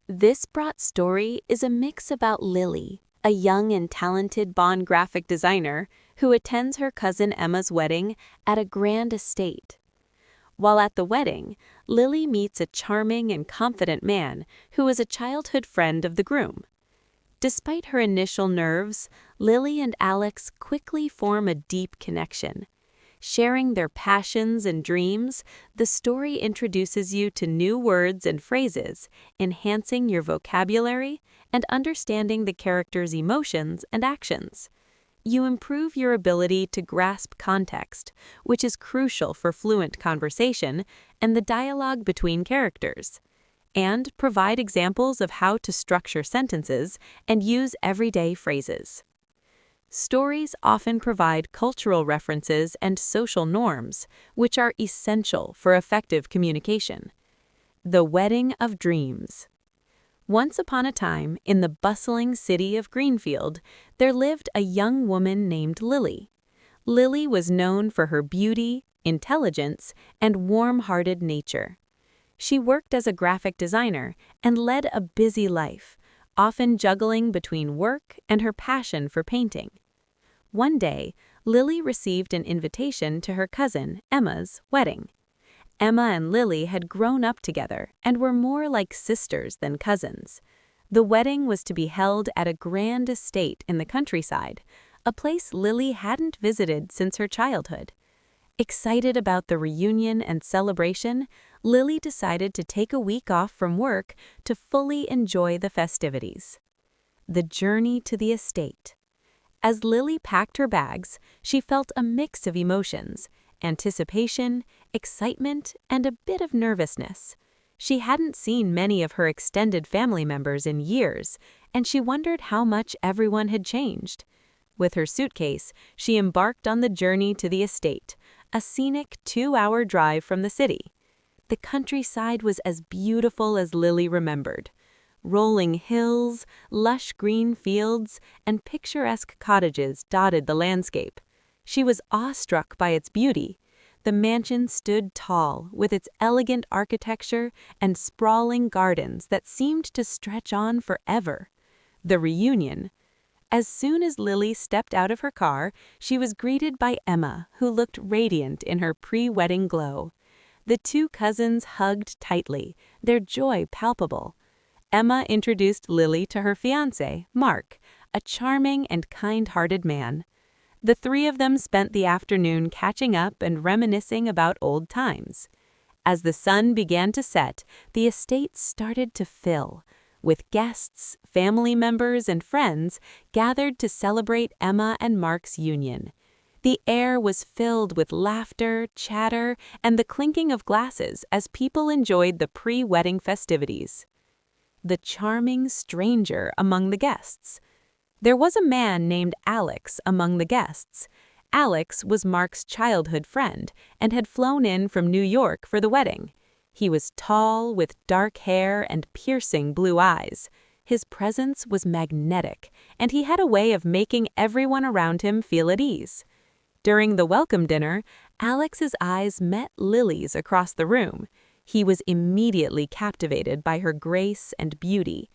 This brought story is a mix about Lily, a young and talented Bond graphic designer who attends her cousin Emma's wedding at a grand estate. While at the wedding, Lily meets a charming and confident man who is a childhood friend of the groom. Despite her initial nerves, Lily and Alex quickly form a deep connection. Sharing their passions and dreams, the story introduces you to new words and phrases, enhancing your vocabulary and understanding the character's emotions and actions. You improve your ability to grasp context, which is crucial for fluent conversation and the dialogue between characters, and provide examples of how to structure sentences and use everyday phrases. Stories often provide cultural references and social norms, which are essential for effective communication. The Wedding of Dreams. Once upon a time, in the bustling city of Greenfield, there lived a young woman named Lily. Lily was known for her beauty, intelligence, and warm-hearted nature. She worked as a graphic designer and led a busy life, often juggling between work and her passion for painting. One day, Lily received an invitation to her cousin, Emma's, wedding. Emma and Lily had grown up together and were more like sisters than cousins. The wedding was to be held at a grand estate in the countryside, a place Lily hadn't visited since her childhood. Excited about the reunion and celebration, Lily decided to take a week off from work to fully enjoy the festivities. The journey to the estate. As Lily packed her bags, she felt a mix of emotions: anticipation, excitement, and a bit of nervousness. She hadn't seen many of her extended family members in years, and she wondered how much everyone had changed. With her suitcase, she embarked on the journey to the estate, a scenic 2-hour drive from the city. The countryside was as beautiful as Lily remembered. Rolling hills, lush green fields, and picturesque cottages dotted the landscape. She was awestruck by its beauty. The mansion stood tall, with its elegant architecture and sprawling gardens that seemed to stretch on forever. The reunion. As soon as Lily stepped out of her car, she was greeted by Emma, who looked radiant in her pre-wedding glow. The two cousins hugged tightly, their joy palpable. Emma introduced Lily to her fiancé, Mark, a charming and kind-hearted man. The three of them spent the afternoon catching up and reminiscing about old times. As the sun began to set, the estate started to fill, with guests, family members, and friends gathered to celebrate Emma and Mark's union. The air was filled with laughter, chatter, and the clinking of glasses as people enjoyed the pre-wedding festivities. The charming stranger among the guests. There was a man named Alex among the guests. Alex was Mark's childhood friend and had flown in from New York for the wedding. He was tall, with dark hair and piercing blue eyes. His presence was magnetic, and he had a way of making everyone around him feel at ease. During the welcome dinner, Alex's eyes met Lily's across the room. He was immediately captivated by her grace and beauty.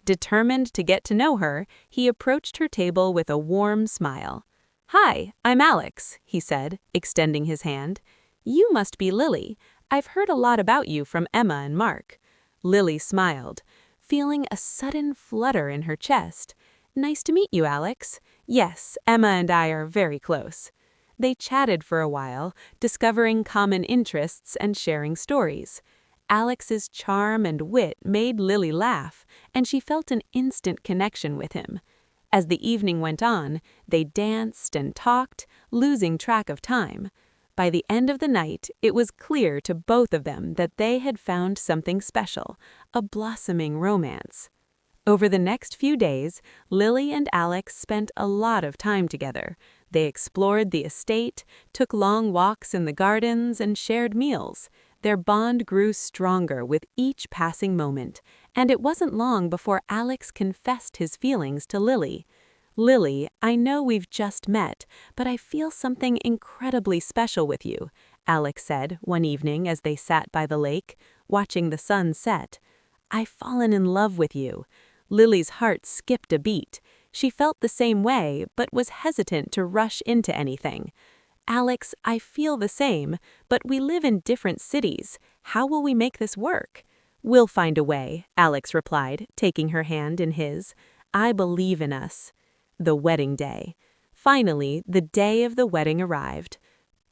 Determined to get to know her, he approached her table with a warm smile. "Hi, I'm Alex," he said, extending his hand. "You must be Lily. I've heard a lot about you from Emma and Mark." Lily smiled, feeling a sudden flutter in her chest. "Nice to meet you, Alex. Yes, Emma and I are very close." They chatted for a while, discovering common interests and sharing stories. Alex's charm and wit made Lily laugh, and she felt an instant connection with him. As the evening went on, they danced and talked, losing track of time. By the end of the night, it was clear to both of them that they had found something special, a blossoming romance. Over the next few days, Lily and Alex spent a lot of time together. They explored the estate, took long walks in the gardens, and shared meals. Their bond grew stronger with each passing moment, and it wasn't long before Alex confessed his feelings to Lily. "Lily, I know we've just met, but I feel something incredibly special with you," Alex said one evening as they sat by the lake, watching the sun set. I've fallen in love with you." Lily's heart skipped a beat. She felt the same way, but was hesitant to rush into anything. "Alex, I feel the same, but we live in different cities. How will we make this work?" "We'll find a way," Alex replied, taking her hand in his. "I believe in us." The wedding day. Finally, the day of the wedding arrived.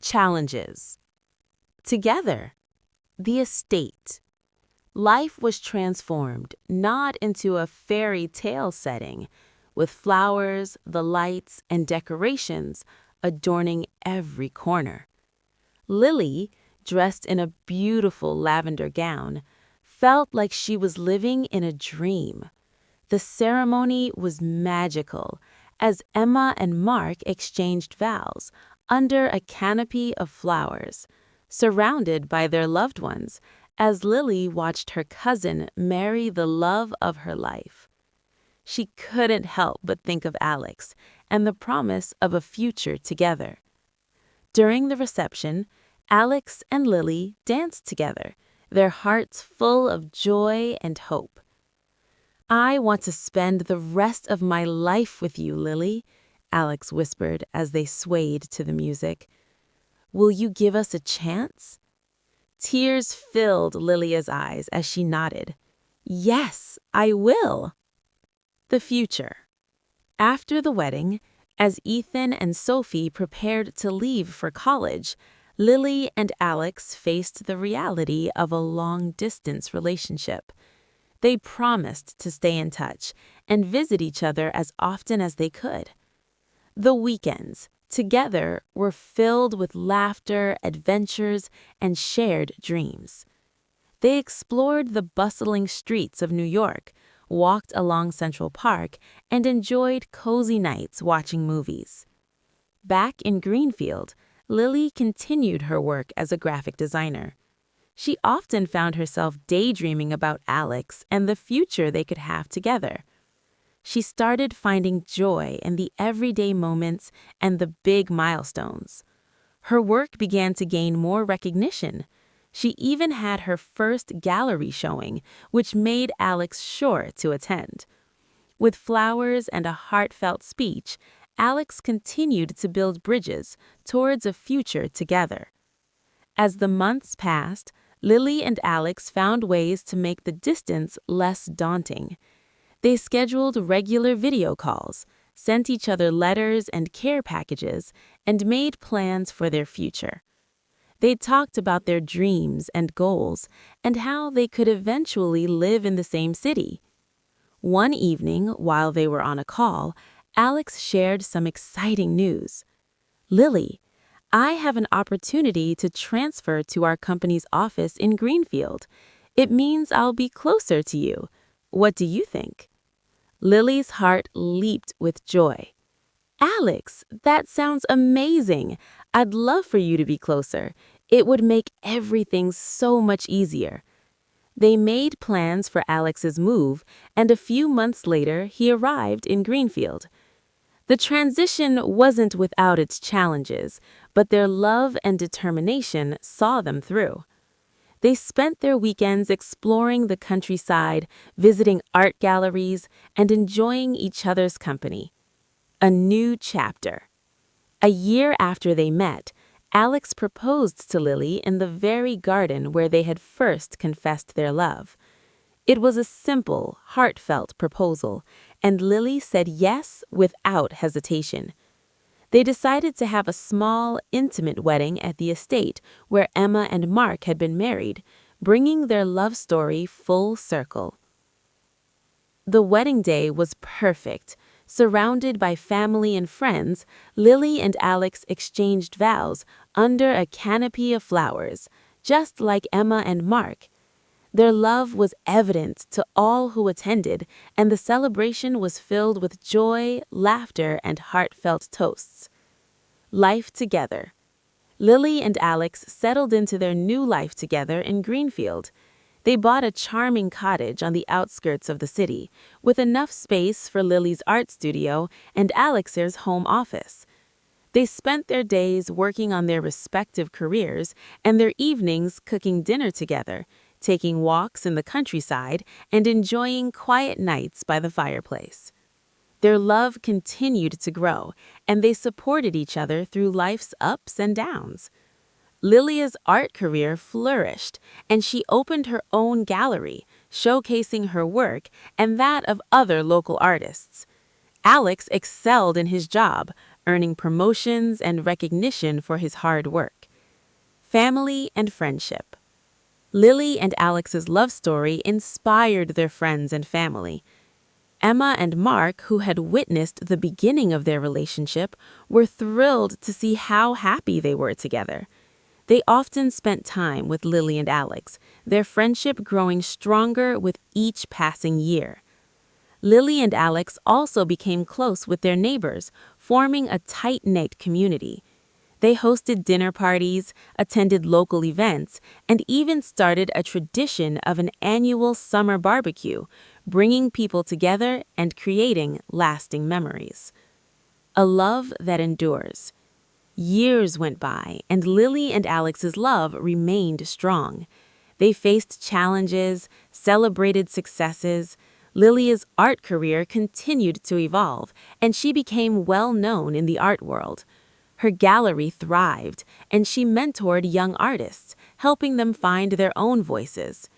Challenges. Together. The estate. Life was transformed, not into a fairy tale setting, with flowers, the lights, and decorations adorning every corner. Lily, dressed in a beautiful lavender gown, felt like she was living in a dream. The ceremony was magical, as Emma and Mark exchanged vows under a canopy of flowers, surrounded by their loved ones, as Lily watched her cousin marry the love of her life. She couldn't help but think of Alex and the promise of a future together. During the reception, Alex and Lily danced together, their hearts full of joy and hope. "I want to spend the rest of my life with you, Lily," Alex whispered as they swayed to the music. "Will you give us a chance?" Tears filled Lilia's eyes as she nodded. "Yes, I will." The future. After the wedding, as Ethan and Sophie prepared to leave for college, Lily and Alex faced the reality of a long-distance relationship. They promised to stay in touch and visit each other as often as they could. The weekends, together, were filled with laughter, adventures, and shared dreams. They explored the bustling streets of New York, walked along Central Park, and enjoyed cozy nights watching movies. Back in Greenfield, Lily continued her work as a graphic designer. She often found herself daydreaming about Alex and the future they could have together. She started finding joy in the everyday moments and the big milestones. Her work began to gain more recognition. She even had her first gallery showing, which made Alex sure to attend. With flowers and a heartfelt speech, Alex continued to build bridges towards a future together. As the months passed, Lily and Alex found ways to make the distance less daunting. They scheduled regular video calls, sent each other letters and care packages, and made plans for their future. They talked about their dreams and goals and how they could eventually live in the same city. One evening, while they were on a call, Alex shared some exciting news. "Lily, I have an opportunity to transfer to our company's office in Greenfield. It means I'll be closer to you. What do you think?" Lily's heart leaped with joy. "Alex, that sounds amazing. I'd love for you to be closer. It would make everything so much easier." They made plans for Alex's move, and a few months later he arrived in Greenfield. The transition wasn't without its challenges, but their love and determination saw them through. They spent their weekends exploring the countryside, visiting art galleries, and enjoying each other's company. A new chapter. A year after they met, Alex proposed to Lily in the very garden where they had first confessed their love. It was a simple, heartfelt proposal, and Lily said yes without hesitation. They decided to have a small, intimate wedding at the estate where Emma and Mark had been married, bringing their love story full circle. The wedding day was perfect. Surrounded by family and friends, Lily and Alex exchanged vows under a canopy of flowers, just like Emma and Mark. Their love was evident to all who attended, and the celebration was filled with joy, laughter, and heartfelt toasts. Life together. Lily and Alex settled into their new life together in Greenfield. They bought a charming cottage on the outskirts of the city, with enough space for Lily's art studio and Alex's home office. They spent their days working on their respective careers and their evenings cooking dinner together, taking walks in the countryside and enjoying quiet nights by the fireplace. Their love continued to grow, and they supported each other through life's ups and downs. Lilia's art career flourished, and she opened her own gallery, showcasing her work and that of other local artists. Alex excelled in his job, earning promotions and recognition for his hard work. Family and friendship. Lily and Alex's love story inspired their friends and family. Emma and Mark, who had witnessed the beginning of their relationship, were thrilled to see how happy they were together. They often spent time with Lily and Alex, their friendship growing stronger with each passing year. Lily and Alex also became close with their neighbors, forming a tight-knit community. They hosted dinner parties, attended local events, and even started a tradition of an annual summer barbecue, bringing people together and creating lasting memories. A love that endures. Years went by, and Lily and Alex's love remained strong. They faced challenges, celebrated successes. Lilia's art career continued to evolve, and she became well known in the art world. Her gallery thrived, and she mentored young artists, helping them find their own voices.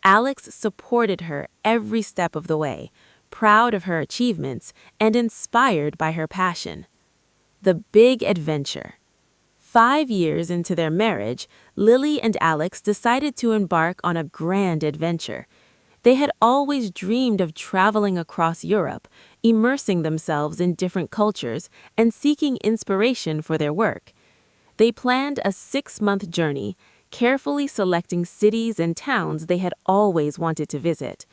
Alex supported her every step of the way, proud of her achievements and inspired by her passion. The big adventure. 5 years into their marriage, Lily and Alex decided to embark on a grand adventure. They had always dreamed of traveling across Europe, immersing themselves in different cultures, and seeking inspiration for their work. They planned a 6-month journey, carefully selecting cities and towns they had always wanted to visit.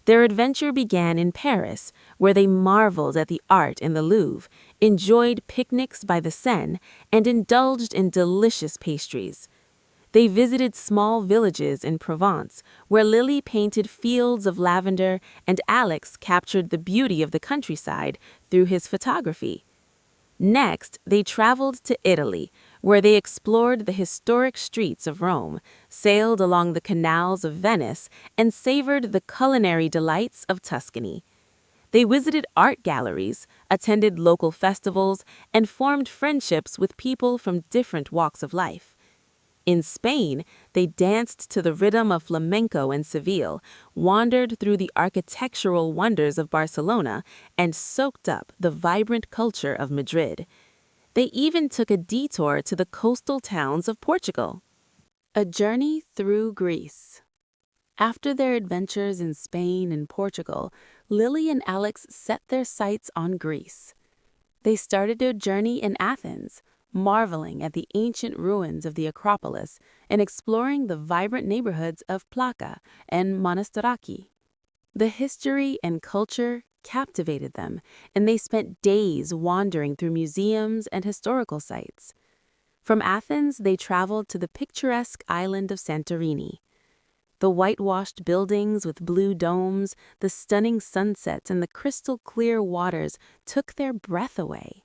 Their adventure began in Paris, where they marveled at the art in the Louvre, enjoyed picnics by the Seine, and indulged in delicious pastries. They visited small villages in Provence, where Lily painted fields of lavender and Alex captured the beauty of the countryside through his photography. Next, they traveled to Italy, where they explored the historic streets of Rome, sailed along the canals of Venice, and savored the culinary delights of Tuscany. They visited art galleries, attended local festivals, and formed friendships with people from different walks of life. In Spain, they danced to the rhythm of flamenco in Seville, wandered through the architectural wonders of Barcelona, and soaked up the vibrant culture of Madrid. They even took a detour to the coastal towns of Portugal. A journey through Greece. After their adventures in Spain and Portugal, Lily and Alex set their sights on Greece. They started a journey in Athens, marveling at the ancient ruins of the Acropolis and exploring the vibrant neighborhoods of Plaka and Monastiraki. The history and culture captivated them, and they spent days wandering through museums and historical sites. From Athens, they traveled to the picturesque island of Santorini. The whitewashed buildings with blue domes, the stunning sunsets, and the crystal-clear waters took their breath away.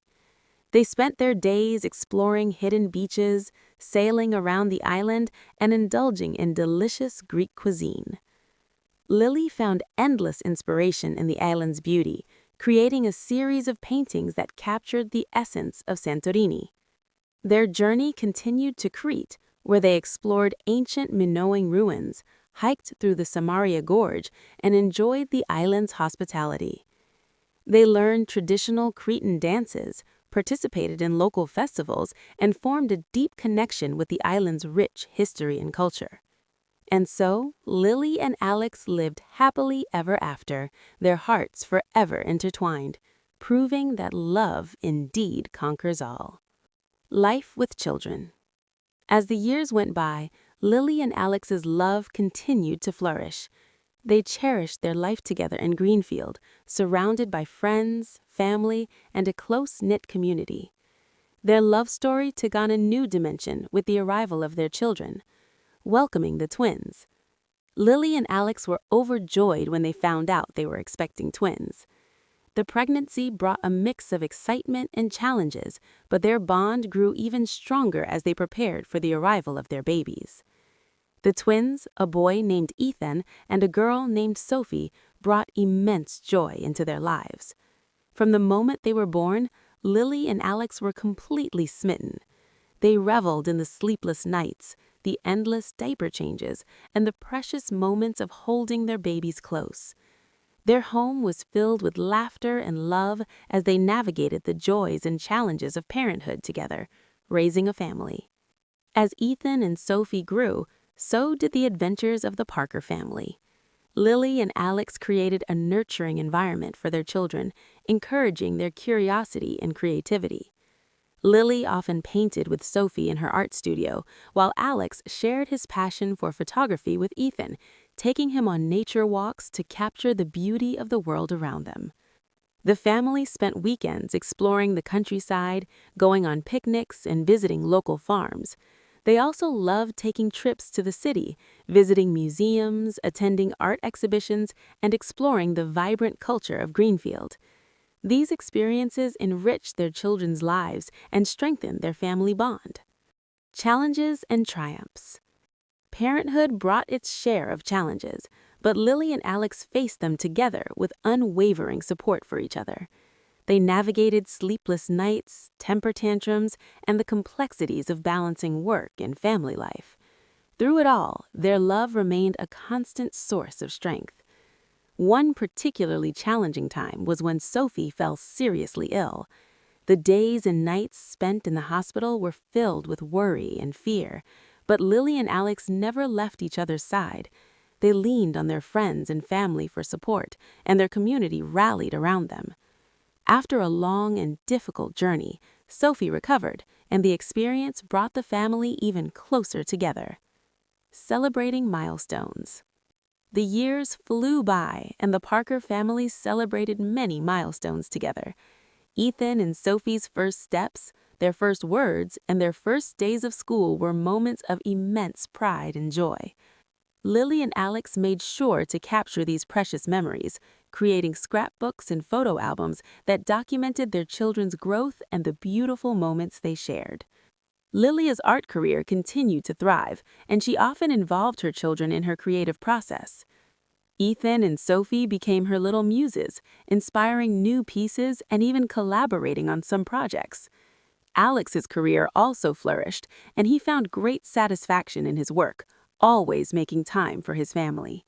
They spent their days exploring hidden beaches, sailing around the island, and indulging in delicious Greek cuisine. Lily found endless inspiration in the island's beauty, creating a series of paintings that captured the essence of Santorini. Their journey continued to Crete, where they explored ancient Minoan ruins, hiked through the Samaria Gorge, and enjoyed the island's hospitality. They learned traditional Cretan dances, participated in local festivals, and formed a deep connection with the island's rich history and culture. And so, Lily and Alex lived happily ever after, their hearts forever intertwined, proving that love indeed conquers all. Life with children. As the years went by, Lily and Alex's love continued to flourish. They cherished their life together in Greenfield, surrounded by friends, family, and a close-knit community. Their love story took on a new dimension with the arrival of their children, welcoming the twins. Lily and Alex were overjoyed when they found out they were expecting twins. The pregnancy brought a mix of excitement and challenges, but their bond grew even stronger as they prepared for the arrival of their babies. The twins, a boy named Ethan and a girl named Sophie, brought immense joy into their lives. From the moment they were born, Lily and Alex were completely smitten. They reveled in the sleepless nights, the endless diaper changes, and the precious moments of holding their babies close. Their home was filled with laughter and love as they navigated the joys and challenges of parenthood together, raising a family. As Ethan and Sophie grew, so did the adventures of the Parker family. Lily and Alex created a nurturing environment for their children, encouraging their curiosity and creativity. Lily often painted with Sophie in her art studio, while Alex shared his passion for photography with Ethan, taking him on nature walks to capture the beauty of the world around them. The family spent weekends exploring the countryside, going on picnics, and visiting local farms. They also loved taking trips to the city, visiting museums, attending art exhibitions, and exploring the vibrant culture of Greenfield. These experiences enriched their children's lives and strengthened their family bond. Challenges and triumphs. Parenthood brought its share of challenges, but Lily and Alex faced them together with unwavering support for each other. They navigated sleepless nights, temper tantrums, and the complexities of balancing work and family life. Through it all, their love remained a constant source of strength. One particularly challenging time was when Sophie fell seriously ill. The days and nights spent in the hospital were filled with worry and fear, but Lily and Alex never left each other's side. They leaned on their friends and family for support, and their community rallied around them. After a long and difficult journey, Sophie recovered, and the experience brought the family even closer together. Celebrating milestones. The years flew by, and the Parker family celebrated many milestones together. Ethan and Sophie's first steps, their first words, and their first days of school were moments of immense pride and joy. Lily and Alex made sure to capture these precious memories, creating scrapbooks and photo albums that documented their children's growth and the beautiful moments they shared. Lily's art career continued to thrive, and she often involved her children in her creative process. Ethan and Sophie became her little muses, inspiring new pieces and even collaborating on some projects. Alex's career also flourished, and he found great satisfaction in his work, always making time for his family,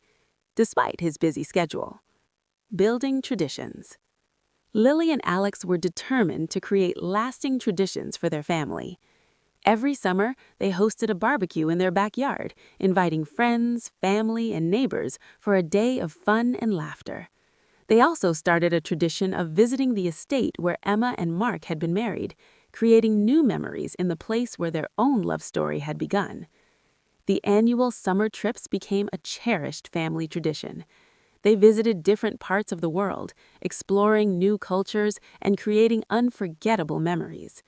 despite his busy schedule. Building traditions. Lily and Alex were determined to create lasting traditions for their family. Every summer, they hosted a barbecue in their backyard, inviting friends, family, and neighbors for a day of fun and laughter. They also started a tradition of visiting the estate where Emma and Mark had been married, creating new memories in the place where their own love story had begun. The annual summer trips became a cherished family tradition. They visited different parts of the world, exploring new cultures and creating unforgettable memories.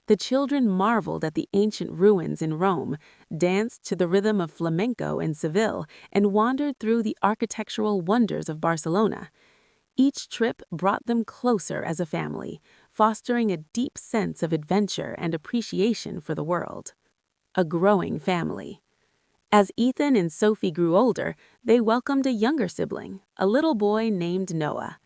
The children marveled at the ancient ruins in Rome, danced to the rhythm of flamenco in Seville, and wandered through the architectural wonders of Barcelona. Each trip brought them closer as a family, fostering a deep sense of adventure and appreciation for the world. A growing family. As Ethan and Sophie grew older, they welcomed a younger sibling, a little boy named Noah.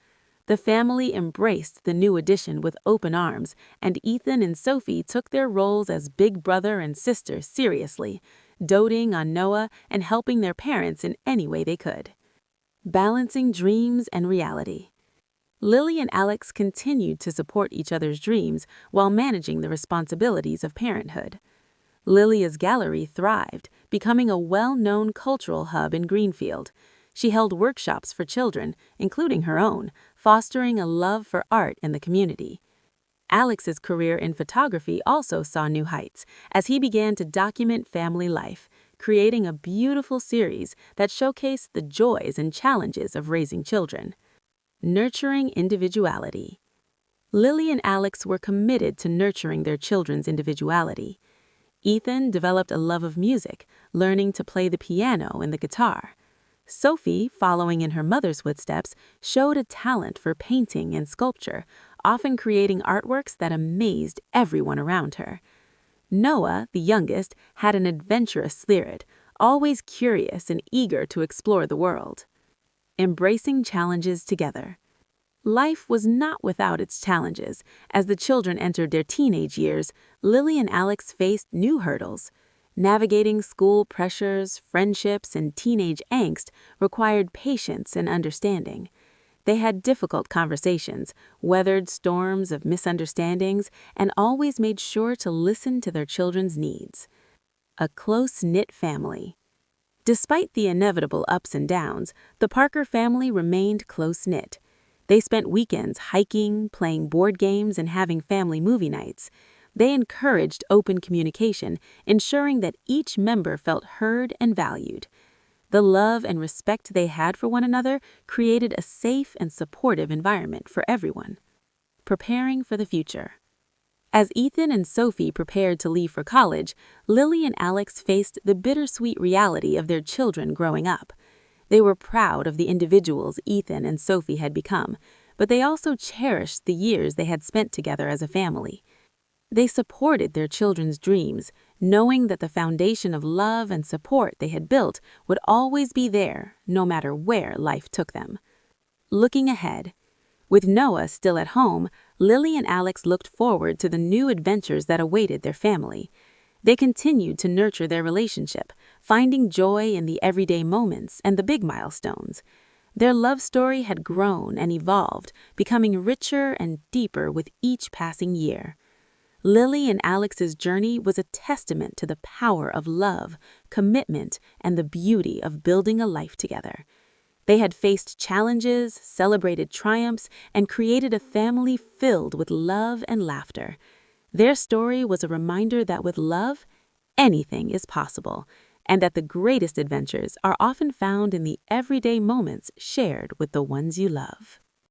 The family embraced the new addition with open arms, and Ethan and Sophie took their roles as big brother and sister seriously, doting on Noah and helping their parents in any way they could. Balancing dreams and reality. Lily and Alex continued to support each other's dreams while managing the responsibilities of parenthood. Lilia's gallery thrived, becoming a well-known cultural hub in Greenfield. She held workshops for children, including her own, fostering a love for art in the community. Alex's career in photography also saw new heights as he began to document family life, creating a beautiful series that showcased the joys and challenges of raising children. Nurturing individuality. Lily and Alex were committed to nurturing their children's individuality. Ethan developed a love of music, learning to play the piano and the guitar. Sophie, following in her mother's footsteps, showed a talent for painting and sculpture, often creating artworks that amazed everyone around her. Noah, the youngest, had an adventurous spirit, always curious and eager to explore the world. Embracing challenges together. Life was not without its challenges. As the children entered their teenage years, Lily and Alex faced new hurdles. Navigating school pressures, friendships, and teenage angst required patience and understanding. They had difficult conversations, weathered storms of misunderstandings, and always made sure to listen to their children's needs. A close-knit family. Despite the inevitable ups and downs, the Parker family remained close-knit. They spent weekends hiking, playing board games, and having family movie nights. They encouraged open communication, ensuring that each member felt heard and valued. The love and respect they had for one another created a safe and supportive environment for everyone. Preparing for the future. As Ethan and Sophie prepared to leave for college, Lily and Alex faced the bittersweet reality of their children growing up. They were proud of the individuals Ethan and Sophie had become, but they also cherished the years they had spent together as a family. They supported their children's dreams, knowing that the foundation of love and support they had built would always be there, no matter where life took them. Looking ahead. With Noah still at home, Lily and Alex looked forward to the new adventures that awaited their family. They continued to nurture their relationship, finding joy in the everyday moments and the big milestones. Their love story had grown and evolved, becoming richer and deeper with each passing year. Lily and Alex's journey was a testament to the power of love, commitment, and the beauty of building a life together. They had faced challenges, celebrated triumphs, and created a family filled with love and laughter. Their story was a reminder that with love, anything is possible, and that the greatest adventures are often found in the everyday moments shared with the ones you love.